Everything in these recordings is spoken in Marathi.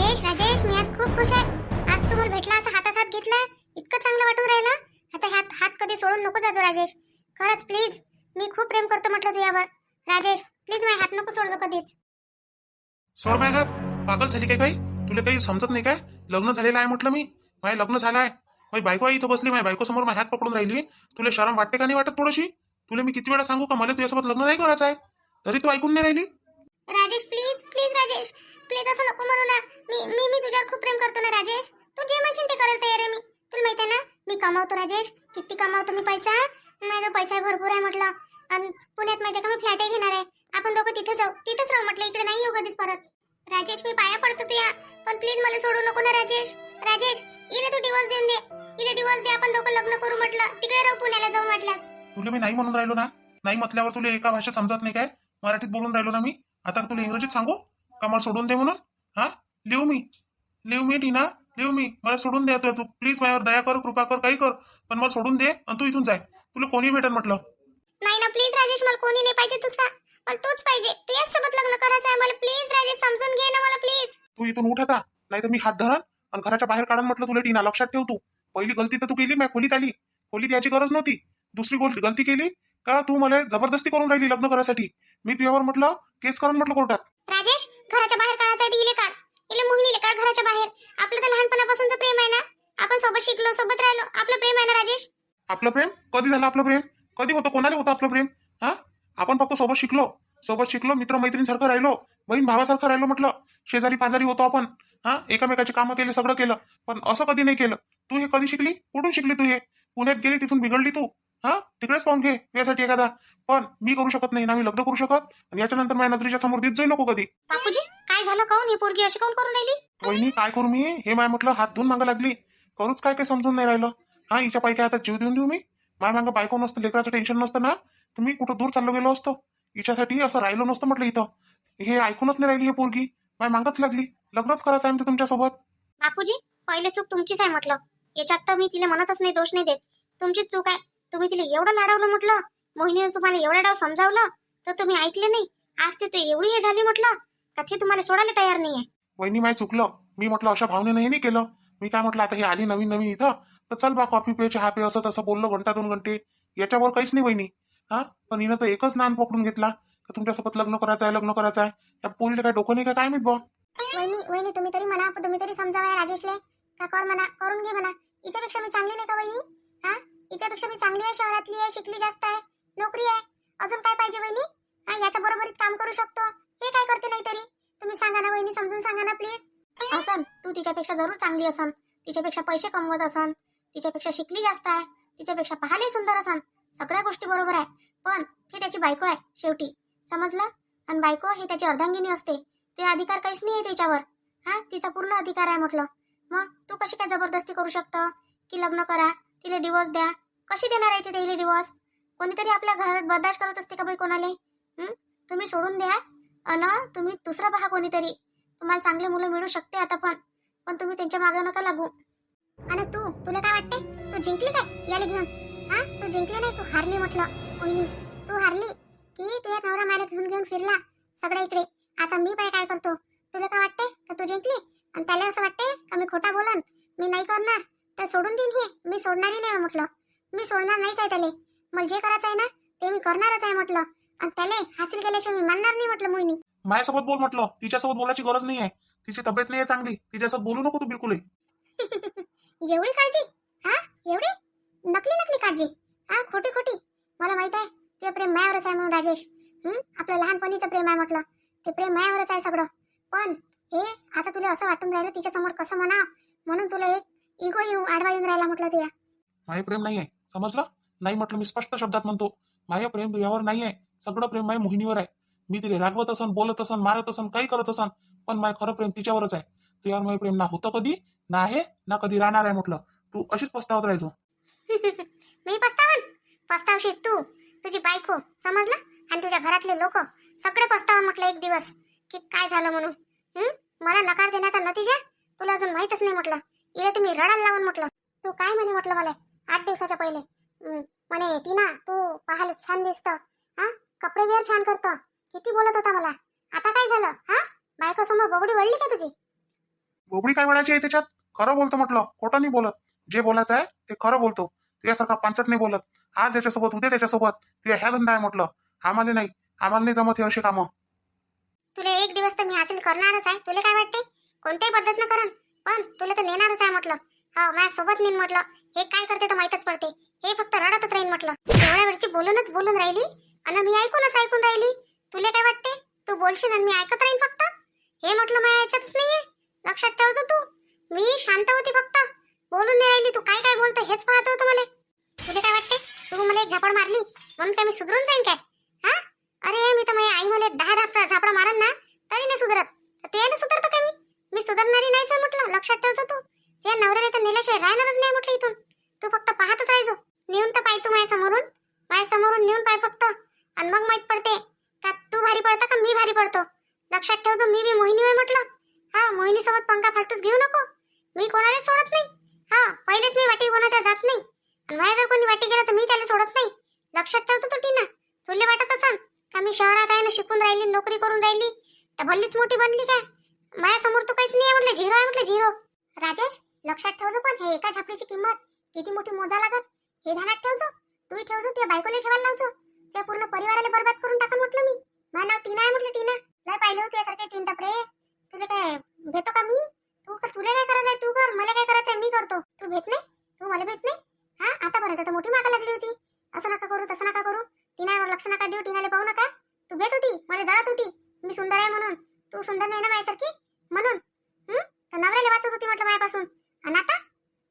राजेश राजेश मी आज खूप खुश आहे. आज तू मला भेटला, असं हातात हात घेतला, इतकं चांगलं वाटून राहिलं. आता ह्यात हात कधी सोडून नको जाजो राजेश. खरंच प्लीज, मी खूप प्रेम करतो म्हटलं तुझ्यावर. राजेश प्लीज माझे हात नको सोडजो कधीच. सोड माझ्या हात. पागल झाली काय काही? तुला काही समजत नाही काय? लग्न झालेलं आहे म्हटलं मी. माझे लग्न झालं आहे. माझी बायको आहे इथं बसली, माझ्या बायको समोर माझ्या हात पकडून राहिली. तुला शरम वाटते का नाही वाटत थोडीशी? तुला मी किती वेळा सांगू का मला तुझ्यासोबत लग्न नाही करायचं आहे, तरी तू ऐकून नाही राहिली. Rajesh please please Rajesh please असं नको म्हणू ना. मी मी मी तुझ्यावर खूप प्रेम करतो ना राजेश. तू जे म्हणशील ते करायला तयार आहे मी. तुला माहिती आहे ना मी कमावतो राजेश, किती कमावतो मी पैसा. माझा पैसा भरपूर आहे म्हटलं. आणि पुण्यात माहिती आहे का मी फ्लॅटही घेणार आहे. आपण दोघं तिथे जाऊ, तिथेच राहू म्हटलं, इकडे नाही येऊ कधीच परत. राजेश मी पाया पडतो तुया, पण प्लीज मला सोडू नको ना राजेश. राजेश इले तू डिवोर्स देऊन दे, इले डिवोर्स दे, आपण दोघं लग्न करू म्हटलं, तिकडे राहू पुण्याला जाऊन म्हटल्यास. तुला मी नाही म्हणून राहिलो ना. नाही म्हटल्यावर तुला एका भाषेत समजत नाही काय? मराठीत बोलून राहिलो ना मी. आता तुला इंग्रजीत सांगू का मला सोडून दे म्हणून? हा, लिव मी टीना, लिव मी. मला सोडून दे तू प्लीज. माझ्यावर दया कर, कृपा कर, काही कर, पण मला सोडून दे आणि तू इथून जाय. तुला कोणी भेटेल म्हटलं. नाही ना प्लीज राजेश, मला कोणी नाही पाहिजे दुसरा, मला तूच पाहिजे. तुझ्याच सोबत लग्न करायचं आहे मला. प्लीज राजेश समजून घे ना मला प्लीज. तू इथून उठ आता, नाही तर मी हात धरण आणि घराच्या बाहेर काढून म्हटलं तुला. टीना लक्षात ठेव, तू पहिली गलती तर तू केली. मी खोलीत आली, खोलीत याची गरज नव्हती. दुसरी गोष्ट गलती केली का तू मला जबरदस्ती करून राहिली लग्न करायसाठी. मी तुझ्यावर म्हटलं केस करून म्हटलं कोर्टात. राजेश घराच्या बाहेर काढायचं आहे, इले काढ, इले मोहिनीले काढ घराच्या बाहेर. आपलं तर लहानपणापासूनचं प्रेम आहे ना, आपण सोबत शिकलो, सोबत राहिलो, आपलं प्रेम आहे ना राजेश. आपलं प्रेम कधी झालं? आपलं प्रेम कधी होतं? कोणाला होतं आपलं प्रेम? हा, आपण फक्त सोबत शिकलो, मित्र मैत्रिणीसारखं राहिलो, बहीण भावासारखं राहिलो म्हटलं, शेजारी पाजारी होतो आपण. हा, एकामेकाची कामं केले, सगळं केलं, पण असं कधी नाही केलं. तू हे कधी शिकली? कुठून शिकली तू हे? पुण्यात गेली, तिथून बिघडली तू. हा, तिकडेच पाहून घे यासाठी एखादा. पण मी करू शकत नाही ना, मी लग्न करू शकत. आणि याच्यानंतर माझ्या नजरेच्या समोर देत जाऊ नको कधी. बापूजी काय झालं? काऊन ही पोरगी अशी काऊन करून राहिली? वहिनी काय करू मी? हे माय म्हटलं हात धुवून मागं लागली. करूच काय समजून नाही राहिलं. हा, हिच्या पायी काय आता जीव देऊन देऊ मी? माय मागं बायको नसतं, लेकराचं टेन्शन नसतं ना, तुम्ही कुठं दूर चाललो गेलो असतो. हिच्यासाठी असं राहिलो नसतं म्हटलं इथं. हे ऐकूनच नाही राहिली हे पोरगी, माय मागच लागली. लग्नच करायचं आहे तुमच्यासोबत. बापूजी पहिले चूक तुमचीच आहे म्हटलं, याच्यात तर मी तिला म्हणतच नाही, दोष नाही देत. तुमचीच चूक आहे. तुम्ही तिला एवढं लाडवलं म्हटलं, मोहिनीने तुम्हाला एवढं डाव समजावलं, तर तुम्ही ऐकले नाही. आज ते एवढी हे झाली म्हटलं का ते तुम्हाला सोडायला तयार नाहीये. वहिनी माय चुकलं. मी म्हटलं अशा भावनेनं नाही केलं. मी काय म्हटलं आता हे आली नवीन नवीन इथं, तर चल बा कॉफी पे, चहा पे, असं तसं बोललो घंटा 2 घंटे. याच्यावर काहीच नाही वहिनी. हा, पण हिनं तर एकच नान पकडून घेतला का तुमच्यासोबत लग्न करायचं आहे. त्या पोरीला काय डोकं नाही का काय माहित बा. वहिनी तुम्ही तरी म्हणा, तुम्ही तरी समजावा राजेशले का कर म्हणा, करून घे म्हणा. हिच्यापेक्षा मी चांगली नाही का वहिनी? हा, हिच्यापेक्षा मी चांगली आहे, शहरातली आहे, शिकली जास्त आहे, नोकरी आहे, अजून काय पाहिजे वहिनी? हा, याच्या बरोबरीत काम करू शकतो. हे काय करते नाही तरी? तुम्ही सांगा ना वहिनी, समजून सांगा ना प्लीज. असन तू तिच्यापेक्षा जरूर चांगली असन, तिच्यापेक्षा पैसे कमवत असन, तिच्यापेक्षा शिकली जास्त आहे, तिच्यापेक्षा पाहायला सुंदर असन, सगळ्या गोष्टी बरोबर आहे. पण हे त्याची बायको आहे शेवटी, समजलं? आणि बायको हे त्याची अर्धांगिनी असते. ते अधिकार काहीच नाही आहे त्याच्यावर. हा, तिचा पूर्ण अधिकार आहे म्हटलं. मग तू कशी काय जबरदस्ती करू शकतो की लग्न करा, तिला डिवोर्स द्या? कशी देणार आहे ते डिवोर्स? कोणीतरी आपल्या घरात बर्दाश्त करत असते का बाई कोणाला? तुम्ही सोडून द्या अन तुम्ही दुसरा पहा कोणीतरी. तुम्हाला चांगले मुलं मिळू शकते आता, पण तुम्ही त्यांच्या मागे नका लागू. आणि तुला काय वाटते? तू जिंकली काय याला घेऊन? हा, तू जिंकली नाही, तू हारली म्हटलं. वहिनी तू हारली की तुझ्या नवरा मला घेऊन फिरला सगळ्या इकडे. आता मी काय करतो? तुला काय वाटते का तू जिंकली? आणि त्याला असं वाटते का मी खोटा बोलन, मी नाही करणार, तर सोडून देईन. हे मी सोडणारही नाही म्हटलं. मी सोडणार नाहीच आहे त्याला. मला जे करायचं आहे ना ते मी करणारच आहे म्हटलं. आणि त्याला हासिल केल्याशिवाय मी मानणार नाही म्हटलं. मोहिनी माझ्यासोबत बोल म्हटलं, तिच्यासोबत बोलायची गरज नाही आहे. तिची तब्येत नाही आहे चांगली, तिच्यासोबत बोलू नको तू बिलकुलही. एवढी काळजी? हा, एवढी नकली काळजी? हा, खोटी. मला माहित आहे तुझं प्रेम मायावरच आहे म्हणून राजेश. आपलं लहानपणीचं प्रेम आहे म्हटलं, ते प्रेम मायावरच आहे सगळं. पण हे आता तुला असं वाटून राहिलं तिच्या समोर कसं म्हणा, म्हणून तुला एक इगो आडवा येऊन राहिला म्हटलं तुया. माझे प्रेम नाही आहे, समजलं? नाही म्हटलं मी स्पष्ट शब्दात म्हणतो. माझे प्रेम यावर नाही आहे. सगळं प्रेम माझ्या मोहिनीवर आहे. मी तिला रागवत असन, बोलत असन, मारत असन, काही करत असन, पण माझं खरं प्रेम तिच्यावरच आहे. तुझ्यावर माझे प्रेम ना होतं कधी, ना आहे, ना कधी राहणार आहे म्हटलं. तू अशीच पस्तावत राहायचो. मी पस्तावशील तू, तुझी बायको, समजलं? आणि तुझ्या घरातले लोक सगळे पस्तावा म्हटलं एक दिवस की काय झालं म्हणून. मला नकार देण्याचा नतीजा तुला अजून माहितच नाही म्हटलं. इले तुम्ही रडायला लावून म्हटलं. तू काय म्हणे म्हटलं मला 8 दिवसाच्या पहिले? म्हणे टीना तू पाहायला छान दिसतं, हा, कपडे वेअर छान करतं, किती बोलत होता मला. आता काय झालं? हा, बायको समोर बबडी वळली का तुझी? बोबडी काय वेळाची आहे त्याच्यात? खरं बोलतो म्हटलं, खोटं नाही बोलत. जे बोलायचं आहे ते खरं बोलतो. तुझ्यासारखा पांचट नाही बोलत. आज त्याच्यासोबत उद्या त्याच्यासोबत. तुझ्या ह्या धंदा आहे म्हटलं. आम्हाला नाही जमत हे अशी कामं. तुला एक दिवस तर मी हासिल करणारच आहे. तुला काय वाटते? कोणत्याही पद्धतीनं करन, पण तुला तर नेणारच आहे म्हटलं. हो, माझ्या सोबत नेन म्हटलं. हे काय करते तर माहीतच पडते. हे फक्त रडतच राहीन म्हटलं. एवढ्या वेळची बोलून राहिली आणि मी ऐकून राहिली. तुला काय वाटते? तू बोलशील आणि मी ऐकत राहीन फक्त? हे म्हटलं माझ्या याच्यातच नाहीये. लक्षात ठेवतो तू. मी शांत होती फक्त. बोलून नाही राहिली. तू काय काय बोलतो हेच पाहत होतं मला. तुला काय वाटते? तू मला एक झापड मारली म्हणून काय मी सुधरून जाईन काय? हा? अरे मी तर माझी आई मला 10 झापडा मारन ना तरी नाही सुधरत. ते नाही सुधरतो का मी सुधरणारी नाहीच आहे म्हटलं. लक्षात ठेवतो तू. त्या नवऱ्याने तर नेल्याशिवाय राहणारच नाही म्हटलं इथून. तू फक्त पाहतच राहायचो. नेऊन तर पाय तू माझ्या समोरून नेऊन पाय फक्त. आणि मग माहित पडते का तू भारी पडता का मी भारी पडतो. लक्षात ठेवतो. मी बी मोहिनी आहे म्हटलं. हा, मोहिनी सोबत पंखा फालतूच घेऊ नको. मी कोणालाच सोडत नाही. हा, पहिलेच मी वाटी कोणाच्या जात नाही. आणि माझ्या जर कोणी वाटी गेला तर मी त्याला सोडत नाही. लक्षात ठेवतो तू टीना. तुला वाटत असन का मी शहरात आहे ना, शिकून राहिली, नोकरी करून राहिली तर भल्लीच मोठी बनली काय? माझ्या समोर तू काहीच नाही आहे म्हटलं. झिरो आहे म्हटलं, झिरो. राजेश, लक्षात ठेवजो. पण हे एका झापडीची किंमत किती मोठी मोजा लागत हे ध्यानात ठेवजो. तूही ठेवजो. त्या बायकोला ठेवायला लावजो. त्या पूर्ण परिवाराला बरबाद करून टाका म्हटलं मी. माझं नाव टीना आहे म्हटलं. टीना नाही पाहिलं होतं यासारखे तीन टपरे. तुला काय भेटतो का मी? तुला काय करायचं आहे तू कर. मला काय करायचं आहे मी करतो. तू भेट नाही. तू मला भेट नाही. हा, आतापर्यंत तर मोठी मागा लागली होती. असं नका करू, तसं नका करू. टीनावर लक्ष नका देऊ. टीनाला पाहू नका. तू भेट होती, मला जळत होती. मी सुंदर आहे म्हणून. तू सुंदर नाही ना माझ्यासारखी म्हणून. तर नवऱ्याला वाचत होती म्हटलं माझ्यापासून. आणि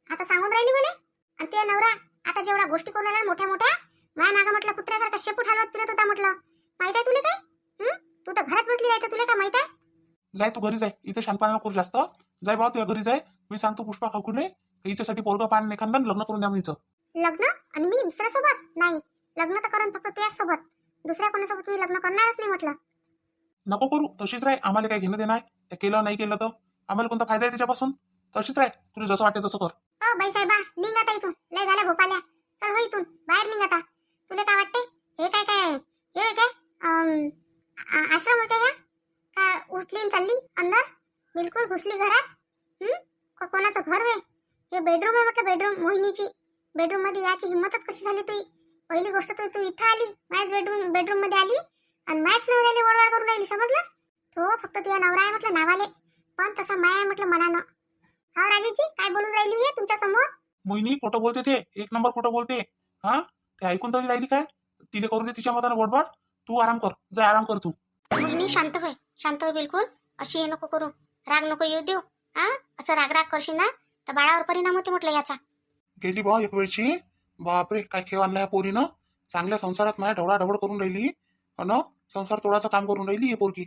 आता सांगून राहिली मला. आणि ते नवरा आता जेवढ्या गोष्टी करून राहिला मोठ्या मोठ्या, माझ्या मागं म्हटलं कुत्र्यासारखा शेपूट हलवत फिरत होता म्हटलं. माहित आहे तुला काय? तू तर घरात बसली आहे तर तुला काय माहित आहे? जाय तू घरी जाय. इथे शांतपणा करू जास्त. जाय भाऊ तुझ्या घरी जाय. मी सांगतो पुष्पा काकूने हिच्यासाठी पोरगा पान एखादं लग्न करून द्या हिचं. लग्न? आणि मी दुसऱ्यासोबत नाही. लग्न तर करून फक्त तुझ्याच सोबत. दुसऱ्या कोणासोबत मी लग्न करणारच नाही म्हटलं. नको करू. तशीच राह. आम्हाला काय घेणं देणं आहे? ते केलं नाही केलं तर आम्हाला कोणता फायदा आहे त्याच्यापासून? तशीच राह. तुला जसं वाटते तसं कर. बाई साहेबा, निघ आता इथून. लय झाल्या भोपाल्या. चल हो इथून बाहेर निघ आता. तुला काय वाटते हे काय काय हे होय काय आश्रम होय काय? का उठली आणि चालली अंदर? बिलकुल घुसली घरात. कोणाचं घर आहे हे? बेडरूम आहे म्हटलं. बेडरूम मोहिनीची. बेडरूम मध्ये याची हिंमतच कशी झाली तुझी? पहिली गोष्ट तर तू इथं आली, माझ्याच बेडरूम मध्ये आली आणि माझ्याच नवऱ्याने वडवड करून राहिली. समजलं? तो फक्त तुझ्या नवरा आहे म्हटलं नावाले, पण तसा माया आहे म्हटलं मनानं. हा राजेशजी, काय बोलून राहिली हे तुमच्या समोर? मोहिनी खोटं बोलते ते. एक नंबर खोटं बोलते. हा, ते ऐकून तरी राहिली काय? तिने करून दे तिच्या मतानं बडबड. तू आराम कर. जाय आराम कर तू. मोहिनी शांत होय. शांत होय बिलकुल. अशी हे नको करू. राग नको येऊ देऊ. हा, असं राग करशील ना तर बाळावर परिणाम होते म्हटलं याचा. गेली बा एक वेळची. बापरे, काय खेळ आणला ह्या पोरीनं. चांगल्या संसारात माझ्या ढवळाढवळ करून राहिली अन संसार तोडाचं काम करून राहिली हे पोरगी.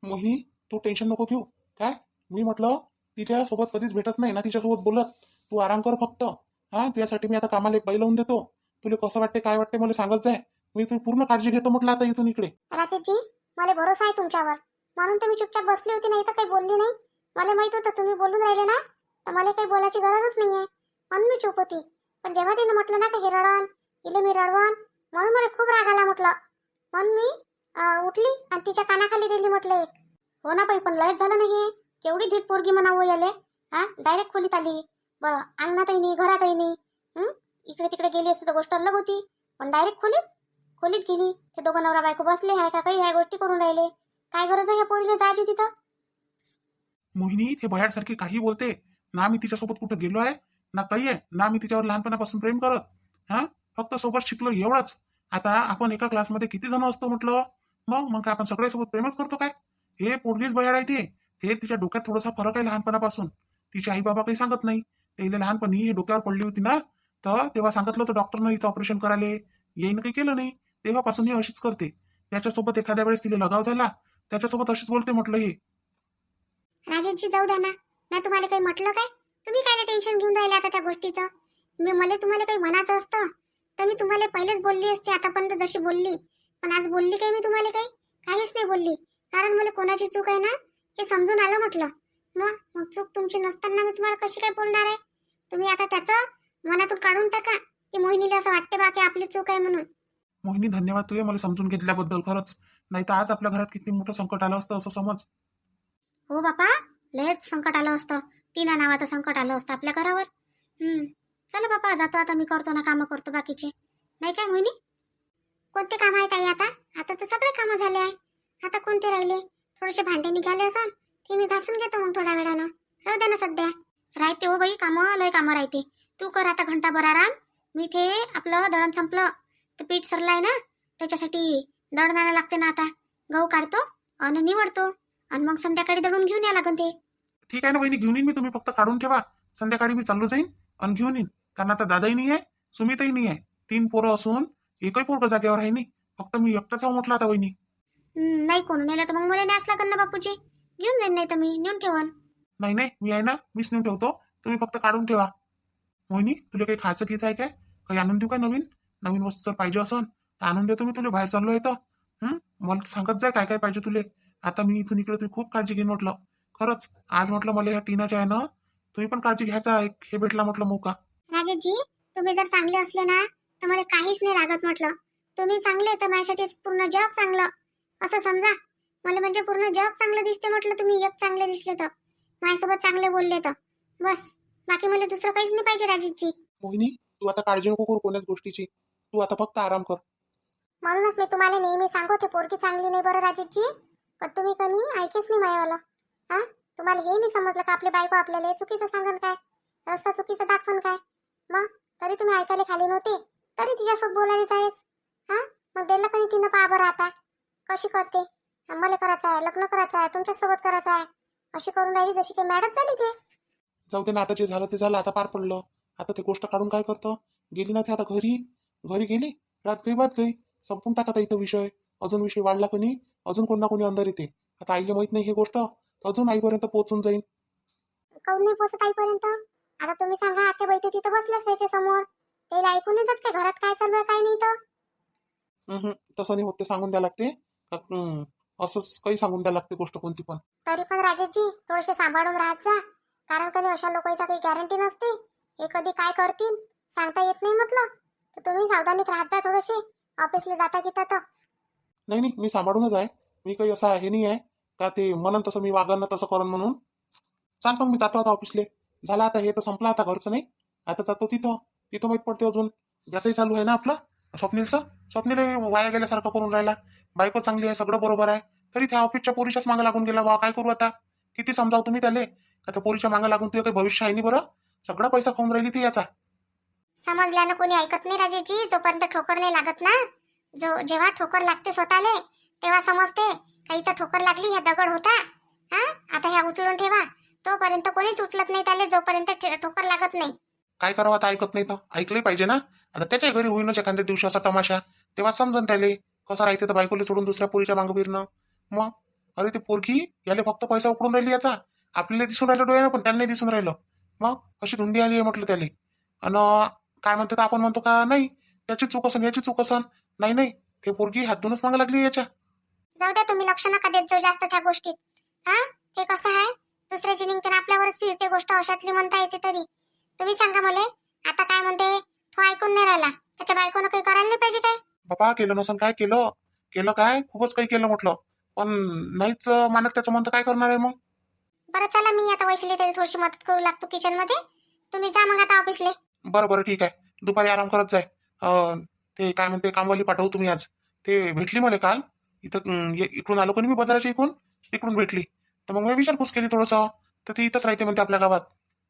मोहिनी, तू टेन्शन नको घेऊ. काय मी म्हटलं, तिच्या सोबत कधीच भेटत नाही ना तिच्यासोबत बोलत. तू आराम कर फक्त. हा, तुझ्यासाठी मी आता कामाला एक बाई लावून देतो. तुला कसं वाटते काय वाटते मला सांगत जाय. मी तुझी पूर्ण काळजी घेतो म्हटलं आता इथून इकडे. राजेशजी, मला भरोसा आहे तुमच्यावर म्हणून तर मी चुपचाप बसली होती. नाही तर काही बोलली नाही. मला माहित होतं तुम्ही बोलून राहिले ना तर मला काही बोलायची गरजच नाहीये म्हणून मी चूप होती. पण जेव्हा तिने म्हटलं ना की हे रडण इले मी रडवण, म्हणून मला खूप राग आला म्हटलं. म्हणून मी उठली आणि तिच्या कानाखाली दिली म्हटलं एक. हो ना बाई, पण लयच झालं नाही. केवढी धीट पोरगी म्हणावं याले. हा, डायरेक्ट खोलीत आली. बरं, अंगणातही नाही, घरातही नाही. इकडे तिकडे गेली असती तर गोष्ट अलग होती. पण डायरेक्ट खोलीत गेली. ते दोघं नवरा बायको बसले आहे का काही ह्या गोष्टी करून राहिले. काय गरज आहे ह्या पोरीला जायची तिथं? मोहिनी, ते भयासारखी काही बोलते ना. मी तिच्यासोबत कुठं गेलो आहे ना काही आहे ना. मी तिच्यावर लहानपणापासून प्रेम करत. हा, फक्त सोबत शिकलो एवढंच. आता आपण एका क्लासमध्ये किती जण असतो म्हटलं. मग काय आपण सगळ्यासोबत प्रेमच करतो काय? हे पोरगीच भयाड आहे ते. हे तिच्या डोक्यात थोडासा फरक आहे लहानपणापासून. तिचे आई बाबा काही सांगत नाही. त्याला लहानपणी हे डोक्यावर पडली होती ना, तर तेव्हा सांगितलं होतं डॉक्टरनं हिचं ऑपरेशन करायला. येईन काही केलं नाही. तेव्हापासून ही अशीच करते. त्याच्यासोबत एखाद्या वेळेस तिला लगाव झाला, त्याच्यासोबत अशीच बोलते म्हटलं हे. राजेशजी, जाऊ द्या ना. ना तुम्हाला काही म्हटलं काय? तुम्ही काय टेन्शन घेऊन राहिले आता त्या गोष्टीचं? मला तुम्हाला काही म्हणायचं असतं तर मी तुम्हाला पहिलेच बोलली असते आतापर्यंत जशी बोलली. पण आज बोलली काय मी तुम्हाला? काहीच नाही बोलली. कारण मला कोणाची चूक आहे ना हे समजून आलं म्हटलं. मग चूक तुमची नसताना मी तुम्हाला कशी काय बोलणार आहे? तुम्ही आता त्याचं मनातून काढून टाका की मोहिनीला असं वाटते बा की आपली चूक आहे म्हणून. मोहिनी, धन्यवाद तुझे मला समजून घेतल्याबद्दल. खरंच, नाही तर आज आपल्या घरात किती मोठं संकट आलं असतं असं समज. हो बापा, लयच संकट आलं असतं, टीना नावाचं संकट आलं असतं आपल्या घरावर. चला बापा, जातो आता, मी करतो ना कामं करतो बाकीचे, नाही काय मोहिनी? कोणते काम आहेत आई आता? आता तर सगळे कामं झाले आहे. आता कोणते राहिले? थोडेसे भांडे निघाले असन, ते मी घासून घेतो मग थोड्या वेळानं. राहू दे ना सध्या. राहते हो बाई कामं, लय कामं राहते. तू कर आता घंटाभर आराम. मी ते आपलं दळण संपलं, ते पीठ सरलाय ना, त्याच्यासाठी दळण आणायला लागते ना आता. गहू काढतो आणि निवडतो आणि मग संध्याकाळी दळून घेऊन या लागन ते. ठीक आहे ना वहिनी, घेऊन येईन मी. तुम्ही फक्त काढून ठेवा, संध्याकाळी मी चाललो जाईन आणि घेऊन येईन. कारण आता दादाही नाही आहे, सुमितही नाही आहे. 3 पोरं असून एकही पोरगं जागेवर आहे नाही. फक्त मी एकटाच आहो म्हटलं आता वहिनी. नाही कोण नेलं तर मग मला न्यास लागन ना बापूजी. घेऊन जाईन, नाही तर मी नेऊन ठेवन. नाही नाही, मी आहे ना, मीच नेऊन ठेवतो. तुम्ही फक्त काढून ठेवा. मोहिनी, तुला काही खायचं घ्यायचं आहे काय? काही आणून देऊ काय? नवीन नवीन वस्तू जर पाहिजे असन तर आणून देतो मी तुला. बाहेर चाललो आहे तर मला सांगत जाय काय काय पाहिजे तुले. आता मी इथून इकडे तुम्ही खूप काळजी घेईन म्हटलं. खरंच आज म्हटलं मला ह्या टीनाच्या आहे ना, तुम्ही पण काळजी घ्यायचा. एक हे भेटला म्हटलं मौका. राजेशजी, तुम्ही जर चांगले असले ना तर मला काहीच नाही लागत म्हटलं. तुम्ही चांगले तर माझ्यासाठी पूर्ण जग चांगलं असं समजा. मला म्हणजे पूर्ण जग चांगलं दिसते म्हटलं. तुम्ही एक चांगले दिसले तर, माझ्यासोबत चांगले बोलले तर बस. बाकी मला दुसरं काहीच नाही पाहिजे राजेशजी. मोहिनी, तू आता काळजी नको करू कोणाच गोष्टीची. तू आता फक्त आराम कर. म्हणूनच मी तुम्हाला नेहमी सांगते पोरगी चांगली नाही बरं राजेशजी, पण तुम्ही कधी ऐकेच नाही मायावाला. हा, तुम्हाला हे नाही समजलं का आपली बायको आपल्याला हे चुकीचं सांगन काय, रस्ता चुकीचं दाखवण काय. मग तरी तुम्ही ऐकायला खाली नव्हते, तरी तिच्यासोबत बोलायला जायच. हा, मग दिलं कधी तिनं पहा बरं आता कशी करते. मला करायचं आहे, लग्न करायचं आहे, तुमच्यासोबत करायचं आहे, अशी करून राहिली जशी काही मॅडम झाली ते. जाऊ दे ना, आता जे झालं ते झालं. आता पार पडलं. आता ते गोष्ट काढून काय करतं. गेली ना ते आता घरी. घरी गेली, रात गई बात गई. संपून टाका इथं विषय. अजून विषय वाढला कोणी, अजून कोण ना कोणी अंदर येते. आता आईला माहित नाही ही गोष्ट, तर अजून आईपर्यंत पोहोचून जाईल. काऊन नाही पोचत आईपर्यंत? आता तुम्ही सांगा, आत्या बाई तिथं बसल्याच राहते समोर, ते ऐकून नाही जात काय घरात काय चालू आहे काय नाही तर. तसं नाही होत, ते सांगून द्या लागते. असंच काही सांगून द्या लागते गोष्ट कोणती पण. तरी पण राजेशजी थोडेसे सांभाळून राहत जा, कारण कधी अशा लोकांचा काही गॅरंटी नसते. हे कधी काय करतील सांगता येत नाही म्हटलं. तर तुम्ही सावधानीत राहत जा थोडेसे, ऑफिसला जाता घेता तर. नाही नाही, मी सांभाळूनच आहे. मी काही असं हे नाही आहे का ते म्हणन तसं मी वागन ना तसं करन म्हणून. सांग पण मी जातो आता ऑफिसले. झालं आता, हे तर संपलं आता घरचं नाही. आता जातो तिथं. तिथं माहित पडते अजून. याचंही चालू आहे ना आपलं स्वप्नीलचं. स्वप्नील वाया गेल्यासारखं करून राहिला. बायको चांगली आहे, सगळं बरोबर आहे, तरी त्या ऑफिसच्या पोरीच्याच मागं लागून गेला. बा काय करू आता. किती समजावं तुम्ही त्याले का त्या पोरीच्या मागं लागून तुझं काही भविष्य आहे नाही बरं. सगळा पैसा खाऊन राहिली ती याचा. समजल्यानं कोणी ऐकत नाही राजेशजी, जोपर्यंत ठोकर नाही लागत ना. जेव्हा ठोकर लागते स्वतःले तेव्हा समजते काही तर ठोकर लागली, ह्या दगड होता. हा, आता ह्या उचलून ठेवा. तोपर्यंत कोणीच उचलत नाही त्याला, जोपर्यंत ठोकर लागत नाही. काय करावं आता, ऐकत नाही तर ऐकलंही पाहिजे ना. आता त्याच्या घरी होईनच एखाद्या दिवशी असा तमाशा, तेव्हा समजन त्याले कसं राहते तर बायकोले सोडून दुसऱ्या पोरीच्या मागं फिरणं. मग अरे ते पोरगी याले फक्त पैसा उकडून राहिली याचा. आपल्याला दिसून राहिलं डोळ्यानं, पण त्यांना नाही दिसून राहिलं. मग अशी धुंदी आली आहे म्हटलं त्याले. आणि काय म्हणतात आपण म्हणतो का नाही याची चूक असन याची चूक असन. नाही नाही, ते पोरगी हात धुवूनच मागं लागली याच्या. जाऊ द्या, तुम्ही लक्ष नका देत जाऊ जास्त त्या गोष्टीत. हा, हे कसं आहे, दुसऱ्याची निघते आपल्यावरच फिरते गोष्ट अशातली म्हणता येते. तरी तुम्ही सांगा मला, आता काय म्हणते तो ऐकून नाही राहिला, त्याच्या बायकोनं काही करायला नाही पाहिजे काय? बाबा केलं नसन काय केलं. केलं काय, खूपच काही केलं म्हटलं, पण नाहीच मानत त्याचं म्हणतं काय करणार आहे मग. बरं चला, मी आता वैशिली तरी थोडीशी मदत करू लागतो किचन मध्ये. तुम्ही जा मग आता ऑफिसले. बरं बरं ठीक आहे, दुपारी आराम करत जाय. ते काय म्हणते कामवाली पाठवू तुम्ही आज. ते भेटली मला काल इथं. इकडून आलो कोणी मी बाजाराच्या तिकडून भेटली. तर मग मी विचारपूस केली थोडंसं, तर ती इथंच राहते म्हणते आपल्या गावात.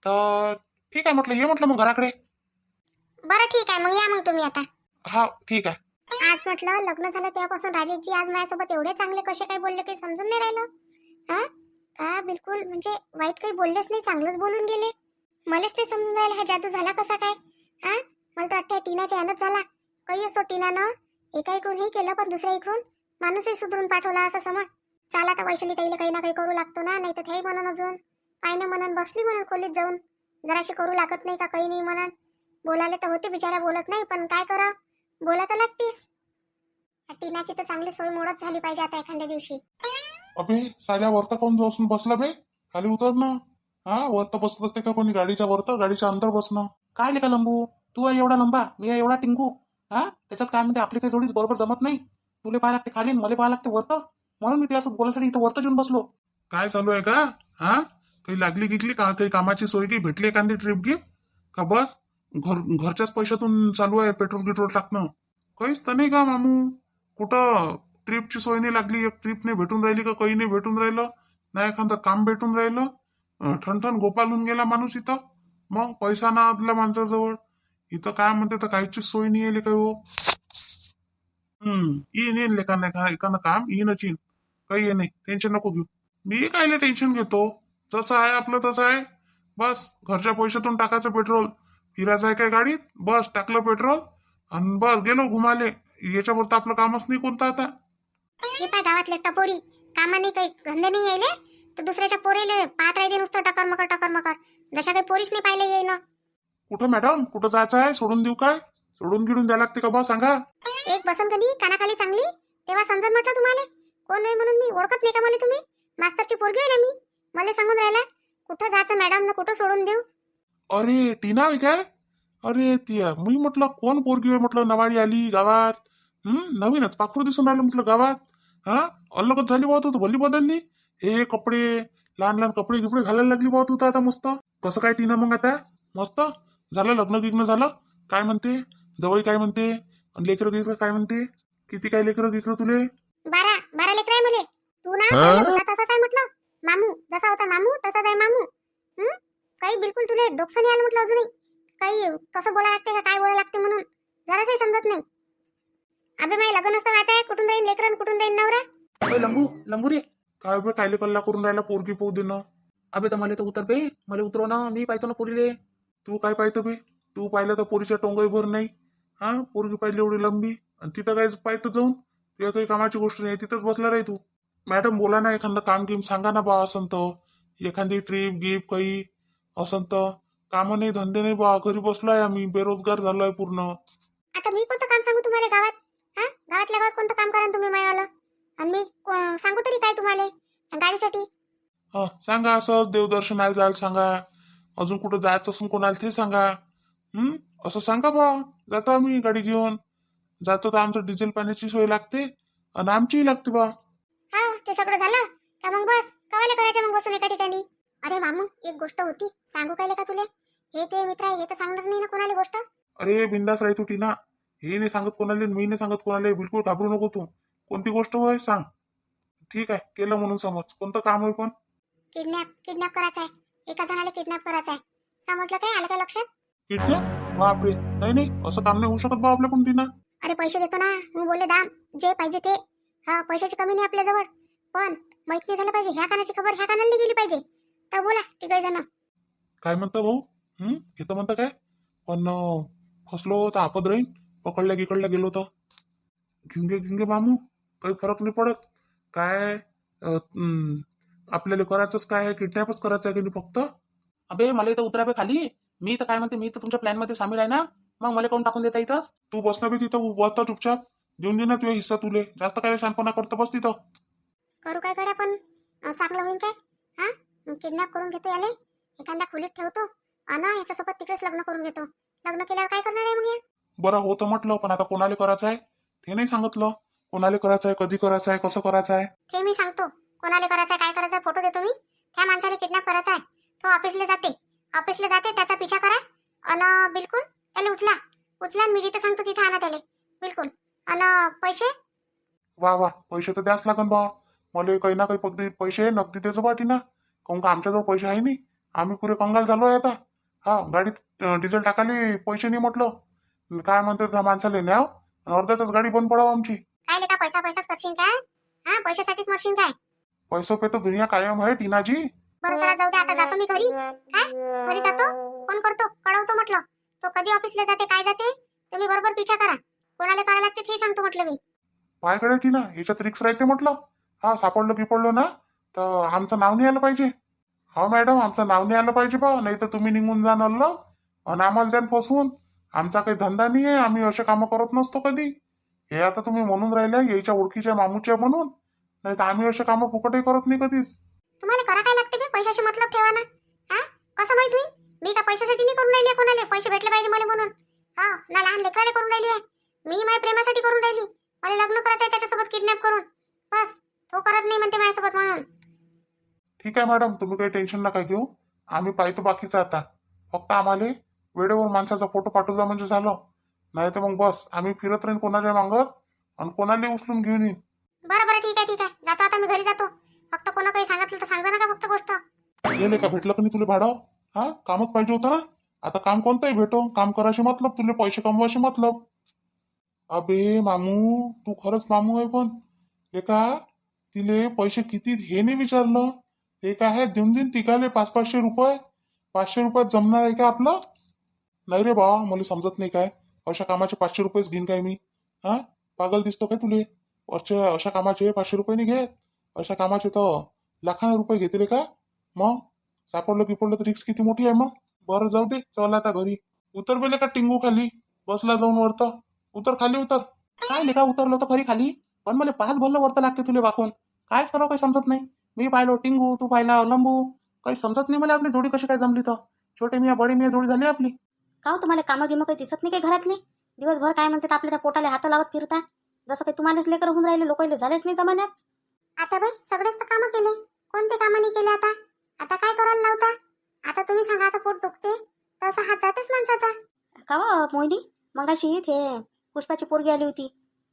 तर ठीक आहे म्हटलं, ये म्हटलं मग घराकडे. बरं ठीक आहे, मग या मग तुम्ही आता. हा ठीक आहे. आज म्हटलं लग्न झालं तेव्हापासून राजेशजी आज माझ्यासोबत एवढे चांगले कसे काय बोलले काही समजून नाही राहिलं. हा का बिलकुल म्हणजे वाईट काही बोललेच नाही, चांगलंच बोलून गेले. मलाच नाही समजून राहिलं हा जादू झाला कसा काय. हा, मला तर वाटतं टीनाच्या यानंच झाला. काही असो टीनानं एका इकडून हे केलं, पण दुसऱ्या इकडून माणूसही सुधरून पाठवला असं समज. चाल आता वैशाली ताईला काही ना काही करू लागतो ना, नाही तर ते म्हणून अजून पायनं म्हणून बसली म्हणून खोलीत जाऊन. जराशी करू लागत नाही का काही नाही म्हणून. बोलायला तर होते बिचारा, बोलत नाही, पण काय करा बोला तर लागतेस. टीनाची तर चांगली सोय मोडत झाली पाहिजे आता एखाद्या दिवशी. अबे साल्या वरता कोण बसून बसला बे, खाली उतर ना. हा, वरता बसत असते का कोणी गाडीच्या वरता, गाडीच्या अंदर बसणं. काय ले का लंबू, तू आहे एवढा लंबा, मी आहे एवढा टिंकू. हा, त्याच्यात काय म्हणते आपली काही जोडीच बरोबर जमत नाही. तुला पाहा लागते खाली, मला पाहा लागते वरतं, म्हणून मी त्यासोबत बोलायसाठी इथं वरतं येऊन बसलो. काय चालू आहे का? हा, काही लागली गिकली का, काही कामाची सोय की भेटली एखादी ट्रिप गिप का? बस घरच्याच पैशातून चालू आहे पेट्रोल गिट्रोल टाकणं. काहीच तर नाही का मामू? कुठं ट्रिपची सोय नाही लागली, एक ट्रिप नाही भेटून राहिली का, काही नाही भेटून राहिलं, नाही एखादं काम भेटून राहिलं. ठणठण गोपाल होऊन गेला माणूस इथं. मग पैसा ना आपल्या माणसाजवळ. इथं काय म्हणते तर काहीची सोय नाही येईल काय हो. येईन येईन लेखानं एखादं काम येईनच येईन. काही ये नाही, टेन्शन नको घेऊ. मी कायले टेन्शन घेतो? जसं आहे आपलं तसं आहे. बस घरच्या पैशातून टाकायचं पेट्रोल. फिरायचं आहे काय गाडीत, बस टाकलं पेट्रोल आणि बस गेलो घुमाले. याच्यावर तर आपलं कामच नाही कोणतं आता. हे पाय गावातले टपोरी कामा नाही, काही धंदे नाही यायले, तर दुसऱ्याच्या पोरीले पाहत राहते नुसतं टकर मकर. जशा काही पोरीच नाही पाहिले येईन. कुठं मॅडम, कुठं जायचं आहे? सोडून देऊ काय? सोडून गिडून द्यायला लागते का बा सांगा? एक बसन कधी कानाखाली चांगली, तेव्हा समजून म्हटलं तुम्हाला कोण आहे म्हणून. मी ओळखत नाही का मला तुम्ही? मास्तरची पोरगी आहे ना मी. मला सांगून राहिला कुठं जायचं मॅडम ना, कुठं सोडून देऊ. अरे टीना आहे काय? अरे ती मी म्हटलं कोण पोरगी आहे म्हटलं, नवाडी आली गावात. नवीनच पाखरू दिसून आलं म्हटलं गावात. हा अलगच झाली बाबा, तू भली बदलली. हे कपडे लहान लहान कपडे गिपडे घालायला लागली बाबा तू तर आता मस्त. कसं काय टीना मग आता? मस्त झालं लग्न गिग्न झालं? काय म्हणते जवळ, काय म्हणते? आणि लेकरं गिकरं काय म्हणते? किती काय लेकरं गिकरं तुले? 12 लेकर आहे मुले. तू ना पहिले होता तसाच आहे म्हटलं. मामू जसा होता मामू तसाच आहे मामू. काही बिलकुल तुले डोकसं नाही आलं म्हटलं अजूनही. काही कसं बोला लागते का काय बोला लागते म्हणून जरा काही समजत नाही. अबे माझे लग्न नसतं व्हायचं आहे, कुठून जाईन लेकरं कुठून जाईन नवरा. अबे लंबू रे. काय बे कायले कल्ला करून राहिला पोरगी पाहू देणं? अबे तर मला तर उतर बे, मला उतरव ना, मी पाहतो ना पुरीले. तू काय पाहतो बे? तू पाहिलं तर पोरीच्या टोंगई भर नाही. हा पोरगी पाहिली एवढी लंबी आणि तिथं काय पाहतो जाऊन? तुझ्या काही कामाची गोष्ट नाही, तिथंच बसला राही तू. मॅडम बोला ना, एखादं काम गिम सांगा ना बा. असं तर एखादी ट्रिप गिप काही असं तर. कामं नाही धंदे नाही बा, घरी बसलोय आम्ही, बेरोजगार झालोय पूर्ण. आता मी कोणतं काम सांगू तुम्हाला गावात? हा गावातल्या गावात कोणतं काम करा तुम्ही मायवालं? आणि मी सांगू तरी काय तुम्हाला गाडीसाठी? हा सांगा, असं देवदर्शनाला जायला सांगा. अजून कुठं जायचं असून कोणाला ते सांगा. असं सांगा बा. जातो आम्ही गाडी घेऊन. जातो तर आमचं डिझेल पाण्याची सोय लागते आणि आमचीही लागते बा. हा ते सगळं झालं का मग बस कवाले करायचं मग बसून एका ठिकाणी. अरे मामू एक गोष्ट होती, सांगू काय का तुले? हे ते मित्र आहे हे तर सांगणार नाही ना कोणाला गोष्ट. अरे बिंदास राही तू टीना. हे नाही सांगत कोणाला, मी नाही सांगत कोणाला. बिलकुल घाबरू नको तू. कोणती गोष्ट होय सांग. ठीक आहे केलं म्हणून समज. कोणतं काम होय पण? किडनॅप करायचा आहे. एका जणाला किडनॅप करायचा आहे. समजलं काय? आलं काय लक्षात? किडनॅप? बापरे, नाही नाही असं काम नाही होऊ शकत बा आपल्याकडून टीना. अरे पैसे देतो ना मी, बोलले दाम जे पाहिजे ते. हा पैशाची कमी नाही आपल्याजवळ, पण माहित नाही झालं पाहिजे. ह्या कानाची खबर ह्या कानाला गेली पाहिजे. तर बोला तिघ जण. काय म्हणता भाऊ? घेतं म्हणता काय? पण फसलो तर आपद राहीन. पकडल्या गिकडल्या गेलो तर घेऊन घे मामू. काही फरक नाही पडत. काय आपल्याला करायचंच काय आहे? किडनॅपच करायचं आहे की नाही फक्त? अबे मला इथं उतरा बे खाली. मी तर काय म्हणते, मी तर तुमच्या प्लॅन मध्ये सामील आहे ना, मग मला कोण टाकून देता इथंच? तू बसना बी तिथं बसता चुपचाप. देऊन दे ना तुझ्या हिस्सा तुले. जास्त काय शानपणा करतो बस तिथं. करू काय कडे पण चांगलं होईल काय? हा किडनॅप करून घेतो याले, एखाद्या खोलीत ठेवतो आणि याच्यासोबत तिकडेच लग्न करून घेतो. लग्न केल्यावर काय करणार आहे मग हे? बरं होतं म्हटलं, पण आता कोणाला करायचं आहे ते नाही सांगितलं. कोणाला करायचं आहे, कधी करायचं आहे, कसं करायचं आहे? हे मी सांगतो. कोणाला करायचं काय करायचं फोटो देतो मी. त्या माणसाला किडनॅप करायचा आहे. तो ऑफिसला जाते त्याचा पिछा करा आणि बिलकुल त्याला उचला मी जिथे सांगतो तिथे आणा त्याला बिलकुल. आणि पैसे वा वा, पैसे तर द्याच लागन बा. मला काही ना काही पद्धती पैसे नगदी द्यायचं पाठी ना. काहून का आमच्याजवळ पैसे आहे नाही. आम्ही पुरे कंगाल झालो आहे आता. हा गाडीत डिझेल टाकायला पैसे नाही म्हटलं. काय म्हणते त्या माणसाला न्याव आणि अर्ध्यातच गाडी बंद पडावं आमची. काय लेका पैसाच करशील काय? हा पैशासाठीच मरशील काय? पैसो पे तो दुनिया कायम आहे टीनाजी. बरं चला जाऊ दे, आता जातो मी घरी. काय घरी जातो, फोन करतो, कळवतो म्हटलं. तो कधी ऑफिसला जाते काय जाते तुम्ही बरोबर पिछा करा. कोणाला करायला लागते ते सांगतो म्हटलं मी. पायकडे टीना याच्यात रिक्स राहते म्हटलं. हा सापडलो गिपडलो ना तर आमचं नाव नाही आलं पाहिजे. हा मॅडम आमचं नाव नाही आलं पाहिजे बा. नाही तर तुम्ही निघून जा नल्लं आणि आम्हाला द्या फसवून. आमचा काही धंदा नाही आहे, आम्ही असे कामं करत नसतो कधी. हे आता तुम्ही म्हणून राहिल्या याच्या ओळखीच्या मामूच्या म्हणून. नाही तर आम्ही असे कामं फुकटही करत नाही कधीच. तुम्हाला करा काय लागते बे? पैशाशी मतलब ठेवा ना. हा कसं माहित होईल? मी का पैशासाठी नाही करून राहिली कोणाला. पैसे भेटले पाहिजे मला म्हणून. हा ना लहान लेकराला करून राहिली आहे मी. माझ्या प्रेमासाठी करून राहिली. मला लग्न करायचं आहे त्याच्यासोबत किडनॅप करून. बस तो करत नाही म्हणते माझ्यासोबत म्हणून. ठीक आहे मॅडम, तुम्ही काही टेन्शन नका घेऊ. आम्ही पाहतो बाकीचं आता. फक्त आम्हाला वेळेवर माणसाचा फोटो पाठवजा म्हणजे झालं. नाही तर मग बस आम्ही फिरत राहीन कोणाला मागत आणि कोणाला उचलून घेऊन येईन. बरं बरं ठीक आहे ठीक आहे, जातो आता मी घरी जातो. फक्त कोणा काही सांगितलं तर सांगा नका फक्त गोष्ट. गेले का भेटलं का नाही तुला भाडं? हा, कामच पाहिजे होतं ना. आता काम कोणतंही भेटो, काम करायचे मतलब, तुला पैसे कमवायचे मतलब. अबे मामू, तू खरंच मामू आहे पण. हे का तिले पैसे किती हे नाही विचारलं. ते काय आहे, देऊन देईन तिघाले 500-500 रुपये. 500 रुपयात जमणार आहे का आपलं? नाही रे बा, मला समजत नाही काय. अशा कामाचे 500 रुपयेच घेईन काय मी? हा, पागल दिसतो काय तुले? अशा कामाचे 500 रुपये नाही घेत. अशा कामाचे तर लाखाने रुपये घेतले का? मग सापडलं गिपडलं तर रिक्स किती मोठी आहे मग. बरं जाऊ दे, चल आता घरी. उतर बेले का टिंगू खाली बसला जाऊन वरतं. उतर खाली उतर. काय लेका उतरलो तर खरी खाली, पण मला 5 भरलं वरतं लागते तुले वाकून. काय करावं काही समजत नाही. मी पाहिलो टिंगू, तू पाहिला लंबू. काही समजत नाही मला आपली जोडी कशी काय जमली तर. छोटे मिया बडे मिया जोडी झाली आपली. का हो तुम्हाला कामं गिमं काही दिसत नाही काही घरातले? दिवसभर काय म्हणतात आपल्या त्या पोटाला हात लावत फिरता, जसं काही तुम्हालाच लेकर होऊन राहिले, लोकांना झालेच नाही जमान्यात. आता बाई सगळेच तर कामं केले, कोणते कामं नाही केले आता? आता काय करायला लावता? आता तुम्ही सांगा, आता पोट दुखते तर असा हात जातेच माणसाचा. का हो मोहिनी, मगाशी ते पुष्पाची पोरगी आली होती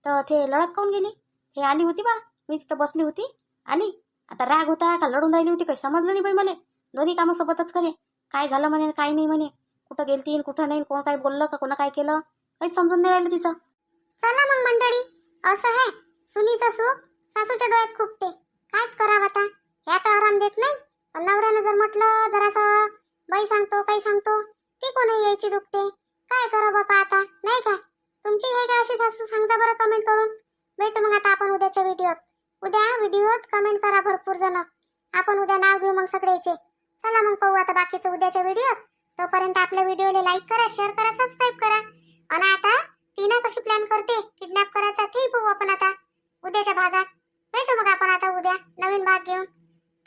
तर ते लढत काऊन गेली? हे आली होती बा, मी तिथं बसली होती, आली. आता राग होता का लढून राहिली होती काही समजलं नाही बाई मला. दोन्ही कामं सोबतच करे. काय झालं म्हणे काय नाही म्हणे, कुठं गेलती कुठं नाही, कोण काय बोललं का कोणा काय केलं काहीच समजून नाही राहिलं तिचं. चला मग मंडळी, असं आहे सुनीचं सुख सासूच्या डोळ्यात खुपते. कायच करावं आता, ह्या तर आराम देत नाही. पण नवऱ्यानं जर म्हटलं जरासं बाई सांगतो काही सांगतो, ती कोणी यायची दुखते. काय करा बापा आता, नाही काय? तुमची हे काय अशी सासू सांगा बरं कमेंट करून. भेटू मग आता आपण उद्याच्या व्हिडिओत. उद्या व्हिडिओत कमेंट करा भरपूर जण. आपण उद्या नाव घेऊ मग सगळ्याचे. चला मग पाहू आता बाकीचं उद्याच्या व्हिडिओत. तोपर्यंत आपल्या व्हिडिओला लाईक करा, शेअर करा, सबस्क्राईब करा. आणि आता टीना कशी प्लॅन करते किडनॅप करायचा ते पाहू आपण आता उद्याच्या भागात. भेटू मग आपण आता उद्या नवीन भाग घेऊन.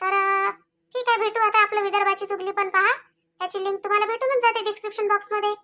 तर ठीक आहे, भेटू आता. आपल्या विदर्भाची चुगली पण पहा, त्याची लिंक तुम्हाला भेटूनच जाते डिस्क्रिप्शन बॉक्समध्ये.